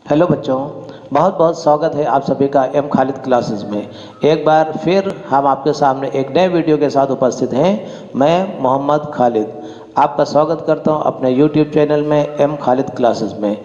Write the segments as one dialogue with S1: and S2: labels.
S1: Hello बच्चों, बहुत बहुत स्वागत है आप सभी का एम खालिद क्लासेस में। एक बार फिर हम आपके सामने एक नए वीडियो के साथ उपस्थित हैं। मैं मोहम्मद खालिद आपका स्वागत करता हूं अपने यूट्यूब चैनल में एम खालिद क्लासेस में।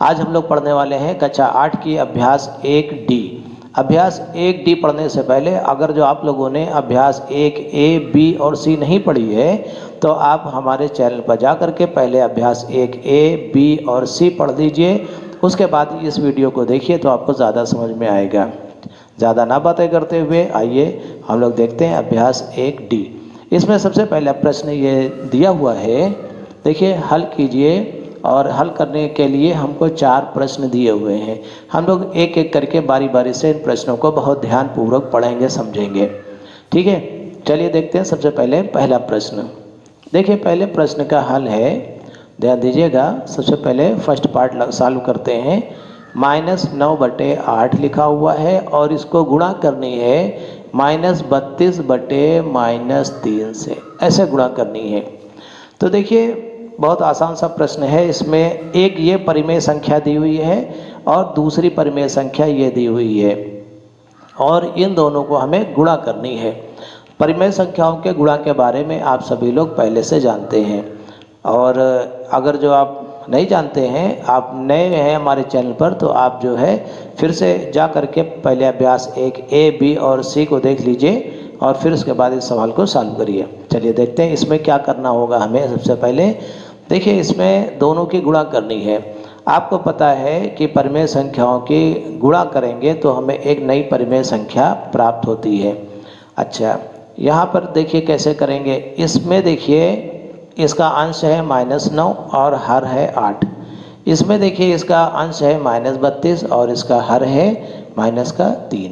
S1: आज हम लोग पढ़ने वाले हैं कक्षा 8 की अभ्यास 1D। अभ्यास 1D पढ़ने से पहले अगर जो आप लोगों ने अभ्यास 1A, B और C नहीं पढ़ी है तो आप हमारे चैनल पर जा कर के पहले अभ्यास 1A, B और C पढ़ लीजिए। उसके बाद इस वीडियो को देखिए तो आपको ज़्यादा समझ में आएगा। ज़्यादा ना बातें करते हुए आइए हम लोग देखते हैं अभ्यास 1D। इसमें सबसे पहला प्रश्न ये दिया हुआ है, देखिए हल कीजिए। और हल करने के लिए हमको 4 प्रश्न दिए हुए हैं। हम लोग एक एक करके बारी बारी से इन प्रश्नों को बहुत ध्यानपूर्वक पढ़ेंगे, समझेंगे। ठीक है, चलिए देखते हैं। सबसे पहले पहला प्रश्न देखिए, पहले प्रश्न का हल है, ध्यान दीजिएगा। सबसे पहले फर्स्ट पार्ट सॉल्व करते हैं। -9/8 लिखा हुआ है और इसको गुणा करनी है -32/-3 से, ऐसे गुणा करनी है। तो देखिए बहुत आसान सा प्रश्न है। इसमें एक ये परिमेय संख्या दी हुई है और दूसरी परिमेय संख्या ये दी हुई है और इन दोनों को हमें गुणा करनी है। परिमेय संख्याओं के गुणा के बारे में आप सभी लोग पहले से जानते हैं, और अगर जो आप नहीं जानते हैं, आप नए हैं हमारे चैनल पर, तो आप जो है फिर से जा कर के पहले अभ्यास 1A, B और C को देख लीजिए और फिर उसके बाद इस सवाल को सॉल्व करिए। चलिए देखते हैं इसमें क्या करना होगा हमें। सबसे पहले देखिए, इसमें दोनों की गुणा करनी है। आपको पता है कि परिमेय संख्याओं की गुणा करेंगे तो हमें एक नई परिमेय संख्या प्राप्त होती है। अच्छा, यहाँ पर देखिए कैसे करेंगे। इसमें देखिए इसका अंश है -9 और हर है 8। इसमें देखिए इसका अंश है -32 और इसका हर है -3।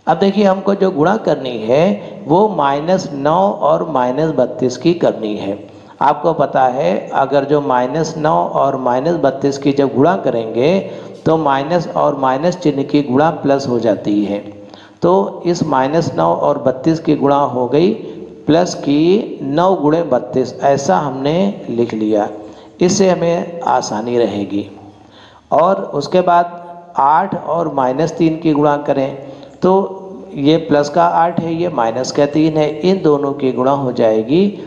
S1: अब देखिए हमको जो गुणा करनी है वो -9 और -32 की करनी है। आपको पता है अगर जो -9 और -32 की जब गुणा करेंगे तो माइनस और माइनस चिन्ह की गुणा प्लस हो जाती है। तो इस -9 और 32 की गुणा हो गई प्लस की 9 गुणे 32, ऐसा हमने लिख लिया। इससे हमें आसानी रहेगी। और उसके बाद 8 और -3 की गुणा करें तो ये प्लस का 8 है, ये माइनस का 3 है। इन दोनों की गुणा हो जाएगी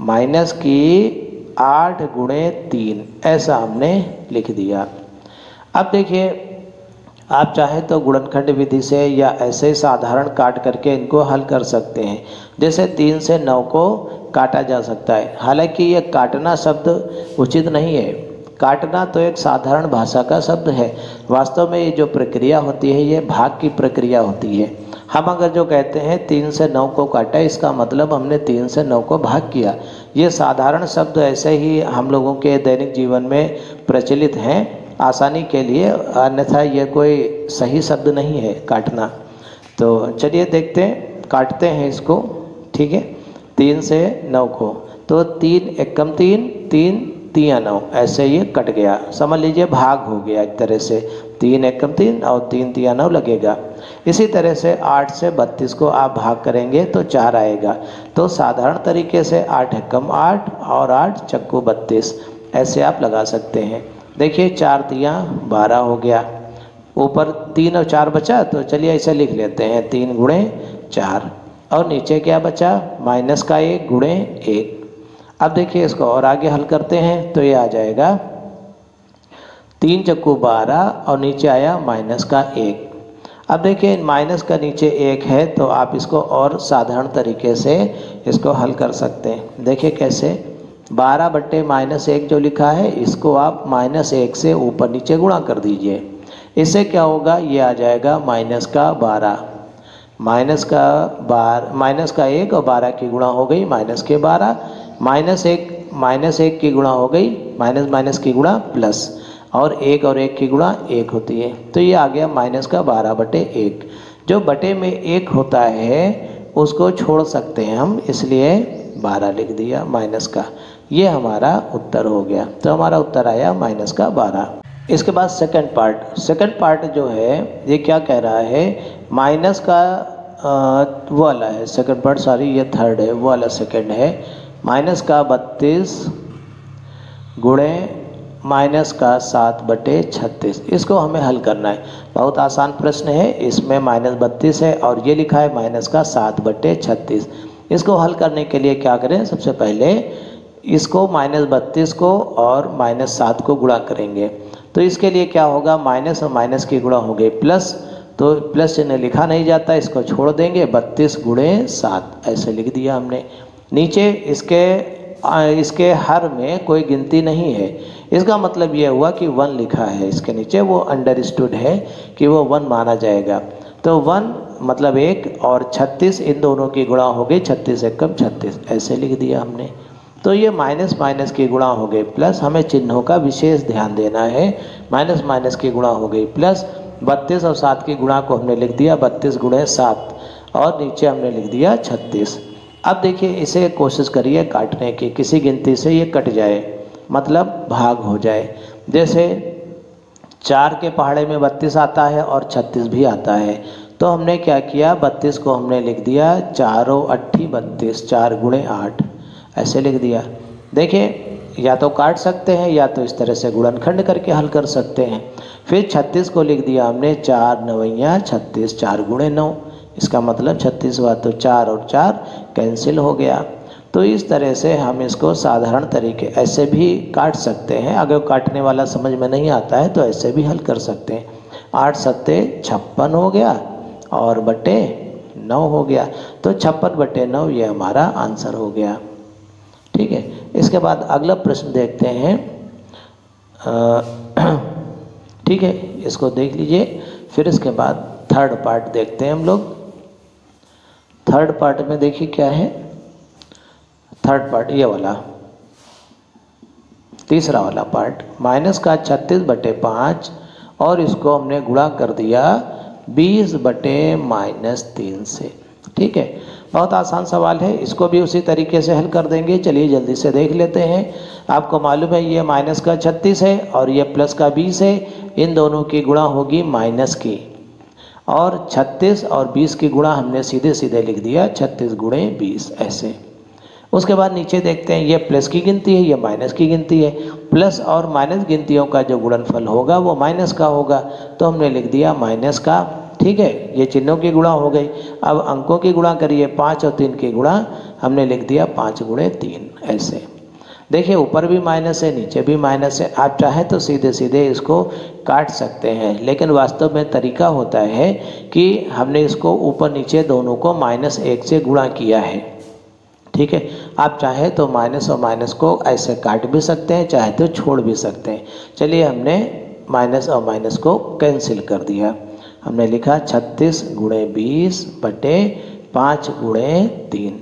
S1: माइनस की 8 गुणे 3, ऐसा हमने लिख दिया। अब देखिए आप चाहे तो गुणनखंड विधि से या ऐसे साधारण काट करके इनको हल कर सकते हैं। जैसे 3 से 9 को काटा जा सकता है। हालांकि ये काटना शब्द उचित नहीं है। काटना तो एक साधारण भाषा का शब्द है। वास्तव में ये जो प्रक्रिया होती है ये भाग की प्रक्रिया होती है। हम अगर जो कहते हैं 3 से 9 को काटा, इसका मतलब हमने 3 से 9 को भाग किया। ये साधारण शब्द ऐसे ही हम लोगों के दैनिक जीवन में प्रचलित हैं आसानी के लिए, अन्यथा ये कोई सही शब्द नहीं है काटना। तो चलिए देखते हैं, काटते हैं इसको। ठीक है, 3 से 9 को, तो 3 एकम 3, 3 तिया 9, ऐसे ये कट गया। समझ लीजिए भाग हो गया एक तरह से। 3 एकम 3 और 3 तिया 9 लगेगा। इसी तरह से 8 से 32 को आप भाग करेंगे तो 4 आएगा। तो साधारण तरीके से 8 एकम 8 और 8 चक्कू 32, ऐसे आप लगा सकते हैं। देखिए 4 तिया 12 हो गया। ऊपर 3 और 4 बचा, तो चलिए ऐसे लिख लेते हैं 3 गुणे 4। और नीचे क्या बचा, माइनस का 1 गुणे 1। अब देखिए इसको और आगे हल करते हैं तो ये आ जाएगा 3 चक्कू 12 और नीचे आया माइनस का 1। अब देखिए माइनस का नीचे 1 है तो आप इसको और साधारण तरीके से इसको हल कर सकते हैं। देखिए कैसे, 12/-1 जो लिखा है इसको आप -1 से ऊपर नीचे गुणा कर दीजिए। इससे क्या होगा, ये आ जाएगा माइनस का 12। माइनस का 1 और 12 की गुणा हो गई माइनस के 12। -1 की गुणा हो गई माइनस की गुणा प्लस, और 1 और 1 की गुणा 1 होती है। तो ये आ गया माइनस का 12/1। जो बटे में 1 होता है उसको छोड़ सकते हैं हम, इसलिए 12 लिख दिया माइनस का। ये हमारा उत्तर हो गया। तो हमारा उत्तर आया माइनस का 12। इसके बाद सेकंड पार्ट जो है ये क्या कह रहा है, माइनस का वो वाला है सेकंड पार्ट, सॉरी ये थर्ड है, वो वाला सेकंड है। माइनस का 32 गुणे माइनस का 7/36, इसको हमें हल करना है। बहुत आसान प्रश्न है, इसमें -32 है और ये लिखा है माइनस का 7/36। इसको हल करने के लिए क्या करें, सबसे पहले इसको -32 को और -7 को गुणा करेंगे। तो इसके लिए क्या होगा, माइनस और माइनस की गुणा हो गई प्लस, तो प्लस चिन्ह लिखा नहीं जाता, इसको छोड़ देंगे, 32 × 7 ऐसे लिख दिया हमने। नीचे इसके हर में कोई गिनती नहीं है, इसका मतलब यह हुआ कि 1 लिखा है इसके नीचे, वो अंडरस्टूड है कि वो 1 माना जाएगा। तो 1 मतलब 1 और 36 इन दोनों की गुणा हो गई, 36 एकम 36 ऐसे लिख दिया हमने। तो ये माइनस माइनस की गुणा हो गई प्लस, हमें चिन्हों का विशेष ध्यान देना है। माइनस माइनस की गुणा हो गई प्लस, 32 और 7 की गुणा को हमने लिख दिया 32 × 7 और नीचे हमने लिख दिया 36। अब देखिए इसे कोशिश करिए काटने की, किसी गिनती से ये कट जाए, मतलब भाग हो जाए। जैसे 4 के पहाड़े में 32 आता है और 36 भी आता है, तो हमने क्या किया, 32 को हमने लिख दिया 4 8 32, 4 × 8 ऐसे लिख दिया। देखिए या तो काट सकते हैं या तो इस तरह से गुणनखंड करके हल कर सकते हैं। फिर 36 को लिख दिया हमने 4 9 36, 4 × 9, इसका मतलब 36 हुआ, तो 4 और 4 कैंसिल हो गया। तो इस तरह से हम इसको साधारण तरीके ऐसे भी काट सकते हैं। अगर काटने वाला समझ में नहीं आता है तो ऐसे भी हल कर सकते हैं। 8 7 56 हो गया और बटे 9 हो गया, तो 56/9 ये हमारा आंसर हो गया। ठीक है, इसके बाद अगला प्रश्न देखते हैं। ठीक है, इसको देख लीजिए। फिर इसके बाद थर्ड पार्ट देखते हैं हम लोग। थर्ड पार्ट में देखिए क्या है, थर्ड पार्ट ये वाला, तीसरा वाला पार्ट, माइनस का 36/5 और इसको हमने गुणा कर दिया 20/-3 से। ठीक है, बहुत आसान सवाल है, इसको भी उसी तरीके से हल कर देंगे। चलिए जल्दी से देख लेते हैं। आपको मालूम है ये माइनस का 36 है और ये प्लस का 20 है, इन दोनों की गुणा होगी माइनस की, और 36 और 20 की गुणा हमने सीधे सीधे लिख दिया 36 × 20 ऐसे। उसके बाद नीचे देखते हैं, ये प्लस की गिनती है, ये माइनस की गिनती है। प्लस और माइनस गिनतियों का जो गुणनफल होगा वो माइनस का होगा, तो हमने लिख दिया माइनस का। ठीक है, ये चिन्हों की गुणा हो गई। अब अंकों की गुणा करिए, 5 और 3 की गुणा हमने लिख दिया 5 × 3 ऐसे। देखिए ऊपर भी माइनस है, नीचे भी माइनस है। आप चाहें तो सीधे सीधे इसको काट सकते हैं, लेकिन वास्तव में तरीका होता है कि हमने इसको ऊपर नीचे दोनों को -1 से गुणा किया है। ठीक है, आप चाहे तो माइनस और माइनस को ऐसे काट भी सकते हैं, चाहे तो छोड़ भी सकते हैं। चलिए हमने माइनस और माइनस को कैंसिल कर दिया। हमने लिखा 36 × 20/5 × 3।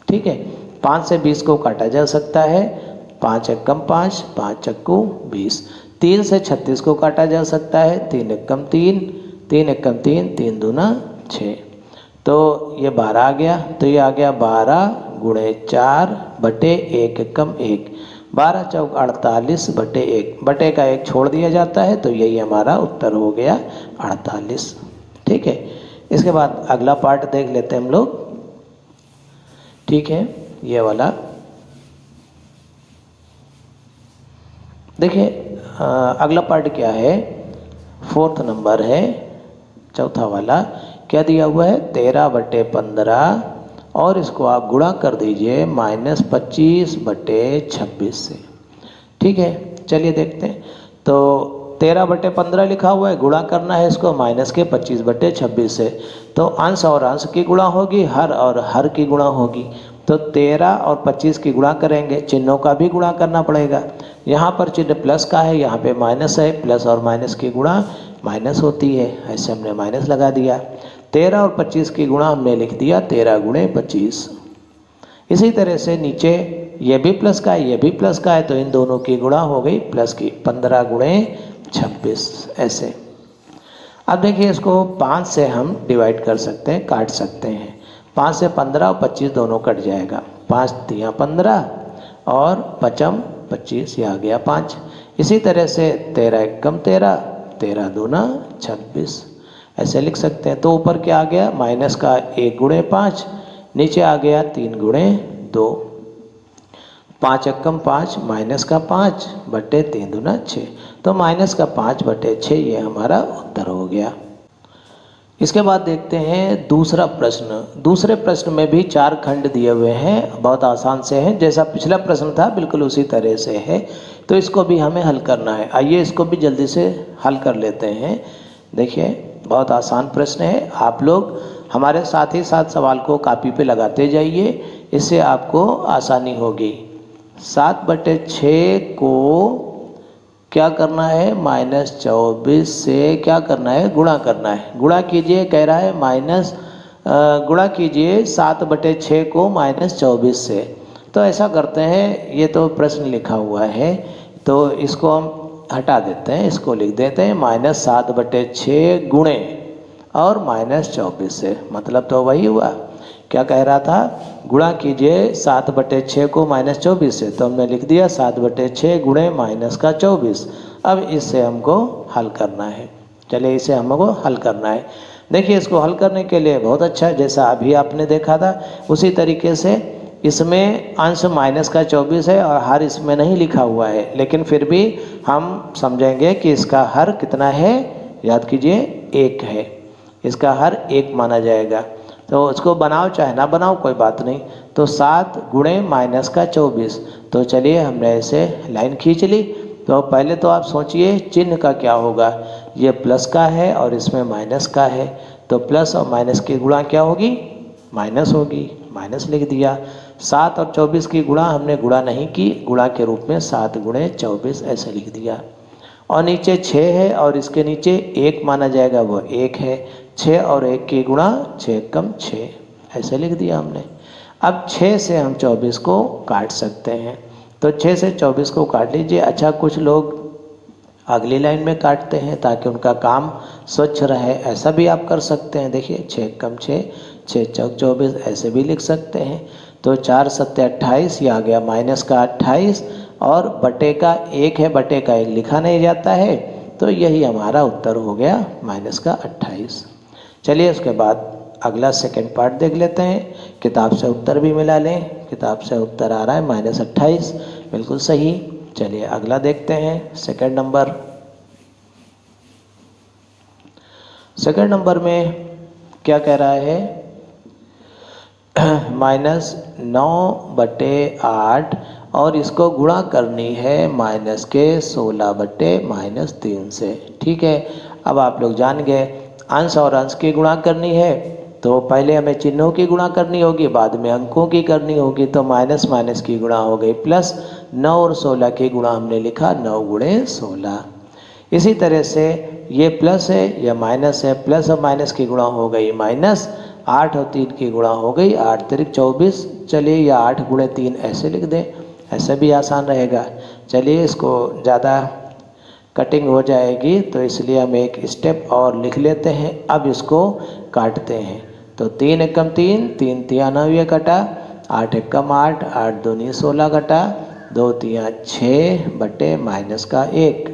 S1: ठीक है, 5 से 20 को काटा जा सकता है, 5 एकम 5, 5 चक्कू 20। 3 से 36 को काटा जा सकता है, 3 एकम 3, 3 एकम 3, 3 दूना 6। तो ये 12 आ गया, तो ये आ गया 12 × 4/1 एकम 1, 12 चौक 48/1, बटे का 1 छोड़ दिया जाता है, तो यही हमारा उत्तर हो गया 48। ठीक है, इसके बाद अगला पार्ट देख लेते हैं हम लोग। ठीक है, ये वाला देखिए, अगला पार्ट क्या है, 4th नंबर है, चौथा वाला। क्या दिया हुआ है, 13/15 और इसको आप गुणा कर दीजिए -25/26 से। ठीक है, चलिए देखते हैं। तो 13/15 लिखा हुआ है, गुणा करना है इसको माइनस के 25/26 से। तो अंश और अंश की गुणा होगी, हर और हर की गुणा होगी। तो 13 और 25 की गुणा करेंगे, चिन्हों का भी गुणा करना पड़ेगा। यहाँ पर चिन्ह प्लस का है, यहाँ पे माइनस है, प्लस और माइनस की गुणा माइनस होती है, ऐसे हमने माइनस लगा दिया। 13 और 25 की गुणा हमने लिख दिया 13 × 25। इसी तरह से नीचे ये भी प्लस का है, ये भी प्लस का है, तो इन दोनों की गुणा हो गई प्लस की, 15 × 26 ऐसे। अब देखिए इसको 5 से हम डिवाइड कर सकते हैं, काट सकते हैं। 5 से 15 और 25 दोनों कट जाएगा, 5 तिया 15 और 5 25, ये आ गया 5। इसी तरह से 13 एकम 13, 13 दूना 26 ऐसे लिख सकते हैं। तो ऊपर क्या आ गया, माइनस का 1 × 5, नीचे आ गया 3 × 2। 5 एकम 5 माइनस का 5 बटे 3 दूना 6, तो माइनस का 5 बटे 6 ये हमारा उत्तर हो गया। इसके बाद देखते हैं दूसरा प्रश्न। दूसरे प्रश्न में भी 4 खंड दिए हुए हैं, बहुत आसान से हैं, जैसा पिछला प्रश्न था बिल्कुल उसी तरह से है। तो इसको भी हमें हल करना है। आइए इसको भी जल्दी से हल कर लेते हैं। देखिए बहुत आसान प्रश्न है, आप लोग हमारे साथ ही साथ सवाल को कॉपी पे लगाते जाइए, इससे आपको आसानी होगी। 7 बटे 6 को क्या करना है, -24 से क्या करना है, गुणा करना है। गुणा कीजिए, कह रहा है गुणा कीजिए 7 बटे 6 को -24 से। तो ऐसा करते हैं, ये तो प्रश्न लिखा हुआ है तो इसको हम हटा देते हैं, इसको लिख देते हैं -7 बटे 6 गुणे और -24 से, मतलब तो वही हुआ। क्या कह रहा था, गुणा कीजिए 7 बटे 6 को -24 से, तो हमने लिख दिया 7 बटे 6 गुणे माइनस का 24। अब इससे हमको हल करना है। चलिए इसे हमको हल करना है। देखिए इसको हल करने के लिए बहुत अच्छा है, जैसा अभी आपने देखा था उसी तरीके से इसमें अंश माइनस का 24 है और हर इसमें नहीं लिखा हुआ है, लेकिन फिर भी हम समझेंगे कि इसका हर कितना है, याद कीजिए 1 है, इसका हर 1 माना जाएगा। तो इसको बनाओ चाहे ना बनाओ कोई बात नहीं। तो 7 गुणे माइनस का 24, तो चलिए हमने ऐसे लाइन खींच ली। तो पहले तो आप सोचिए चिन्ह का क्या होगा, ये प्लस का है और इसमें माइनस का है, तो प्लस और माइनस की गुणा क्या होगी, माइनस होगी, माइनस लिख दिया। 7 और 24 की गुणा हमने गुणा नहीं की, गुणा के रूप में 7 गुणे 24 ऐसे लिख दिया। और नीचे 6 है और इसके नीचे 1 माना जाएगा, वो 1 है। 6 और 1 की गुणा 6 कम 6 ऐसे लिख दिया हमने। अब 6 से हम 24 को काट सकते हैं, तो 6 से 24 को काट लीजिए। अच्छा कुछ लोग अगली लाइन में काटते हैं ताकि उनका काम स्वच्छ रहे, ऐसा भी आप कर सकते हैं। देखिए 6 कम 6, 6 चौक 24 ऐसे भी लिख सकते हैं। तो 4 सत्ते 28, ये आ गया माइनस का 28 और बटे का 1 है, बटे का 1 लिखा नहीं जाता है, तो यही हमारा उत्तर हो गया माइनस का 28। चलिए उसके बाद अगला सेकंड पार्ट देख लेते हैं। किताब से उत्तर भी मिला लें, किताब से उत्तर आ रहा है -28, बिल्कुल सही। चलिए अगला देखते हैं सेकंड नंबर। सेकंड नंबर में क्या कह रहा है, -9 बटे 8 और इसको गुणा करनी है माइनस के 16 बटे -3 से। ठीक है, अब आप लोग जान गए अंश और अंश की गुणा करनी है, तो पहले हमें चिन्हों की गुणा करनी होगी, बाद में अंकों की करनी होगी। तो माइनस माइनस की गुणा हो गई प्लस, 9 और 16 की गुणा हमने लिखा 9 गुणे 16। इसी तरह से ये प्लस है, यह माइनस है, प्लस और माइनस की गुणा हो गई माइनस, 8 और 3 की गुणा हो गई 8 3 24। चलिए या 8 गुणे 3 ऐसे लिख दें, ऐसे भी आसान रहेगा। चलिए इसको ज़्यादा कटिंग हो जाएगी तो इसलिए हम एक स्टेप और लिख लेते हैं। अब इसको काटते हैं, तो 3 एकम 3, 3 तिया 9 ये कटा, 8 एकम 8, 8 दूनी 16 कटा, 2 तिया 6 बटे माइनस का 1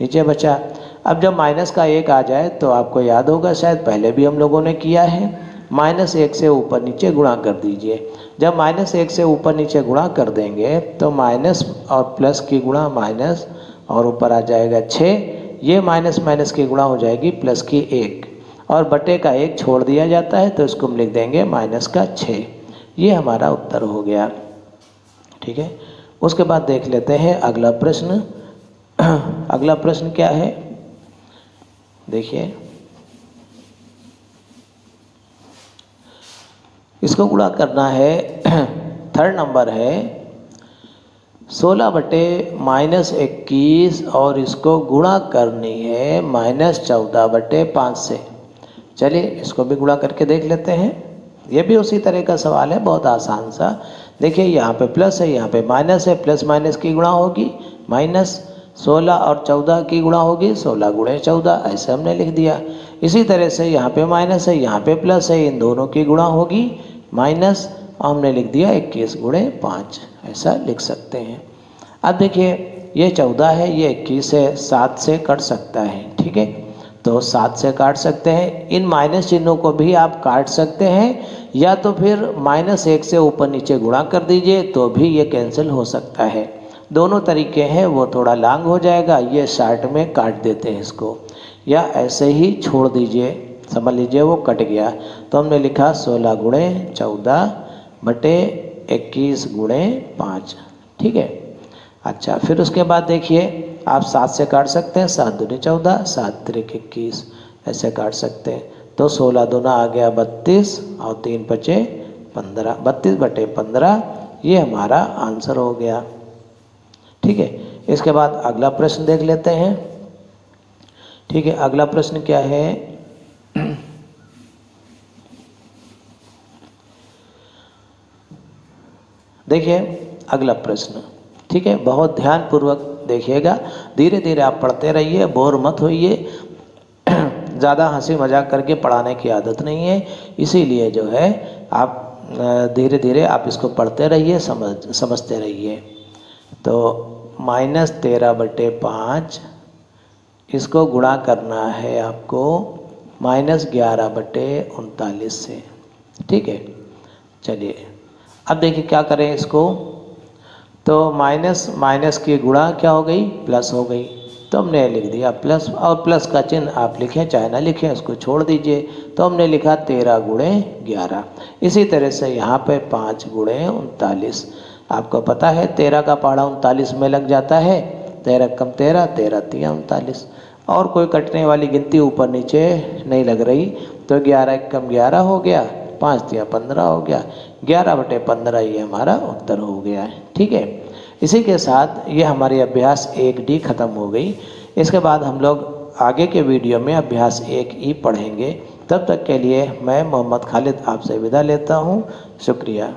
S1: नीचे बचा। अब जब माइनस का 1 आ जाए तो आपको याद होगा, शायद पहले भी हम लोगों ने किया है, -1 से ऊपर नीचे गुणा कर दीजिए। जब -1 से ऊपर नीचे गुणा कर देंगे तो माइनस और प्लस की गुणा माइनस और ऊपर आ जाएगा 6, ये माइनस माइनस की गुणा हो जाएगी प्लस की 1 और बटे का 1 छोड़ दिया जाता है, तो इसको हम लिख देंगे माइनस का 6। ये हमारा उत्तर हो गया। ठीक है, उसके बाद देख लेते हैं अगला प्रश्न। अगला प्रश्न क्या है, देखिए इसको गुणा करना है। थर्ड नंबर है 16 बटे -21 और इसको गुणा करनी है -14 बटे 5 से। चलिए इसको भी गुणा करके देख लेते हैं। ये भी उसी तरह का सवाल है, बहुत आसान सा। देखिए यहाँ पे प्लस है, यहाँ पे माइनस है, प्लस माइनस की गुणा होगी माइनस, 16 और 14 की गुणा होगी 16 गुणे 14, ऐसे हमने लिख दिया। इसी तरह से यहाँ पे माइनस है, यहाँ पे प्लस है, इन दोनों की गुणा होगी माइनस, हमने लिख दिया 21 गुणे 5, ऐसा लिख सकते हैं। अब देखिए ये 14 है, ये 21 है, 7 से कट सकता है। ठीक है, तो 7 से काट सकते हैं। इन माइनस चिन्हों को भी आप काट सकते हैं, या तो फिर -1 से ऊपर नीचे गुणा कर दीजिए तो भी ये कैंसिल हो सकता है। दोनों तरीके हैं, वो थोड़ा लॉन्ग हो जाएगा, ये शार्ट में काट देते हैं इसको, या ऐसे ही छोड़ दीजिए, समझ लीजिए वो कट गया। तो हमने लिखा 16 गुणे 14 बटे 21 गुणे 5, ठीक है। अच्छा, फिर उसके बाद देखिए आप 7 से काट सकते हैं, 7 दूनी 14, 7 त्रिक 21, ऐसे काट सकते हैं। तो 16 दूना आ गया 32 और 3 बचे 15, 32 बटे 15 ये हमारा आंसर हो गया, ठीक है। इसके बाद अगला प्रश्न देख लेते हैं, ठीक है। अगला प्रश्न क्या है, देखिए अगला प्रश्न, ठीक है। बहुत ध्यानपूर्वक देखिएगा, धीरे धीरे आप पढ़ते रहिए, बोर मत होइए। ज़्यादा हंसी मजाक करके पढ़ाने की आदत नहीं है, इसीलिए जो है आप धीरे धीरे आप इसको पढ़ते रहिए, समझते रहिए। तो -13 बटे 5 इसको गुणा करना है आपको -11 बटे 39 से, ठीक है। चलिए अब देखिए क्या करें इसको, तो माइनस माइनस की गुणा क्या हो गई, प्लस हो गई, तो हमने लिख दिया प्लस, और प्लस का चिन्ह आप लिखें चाहे ना लिखें, उसको छोड़ दीजिए। तो हमने लिखा 13 गुणे 11। इसी तरह से यहाँ पे 5 गुणे 39, आपको पता है 13 का पहाड़ा 39 में लग जाता है, 13 कम 13, 13 तिया 39, और कोई कटने वाली गिनती ऊपर नीचे नहीं लग रही, तो 11 कम 11 हो गया, 5 तिया 15 हो गया, 11 बटे 15 ये हमारा उत्तर हो गया है, ठीक है। इसी के साथ ये हमारी अभ्यास 1D ख़त्म हो गई। इसके बाद हम लोग आगे के वीडियो में अभ्यास 1E पढ़ेंगे। तब तक के लिए मैं मोहम्मद खालिद आपसे विदा लेता हूँ, शुक्रिया।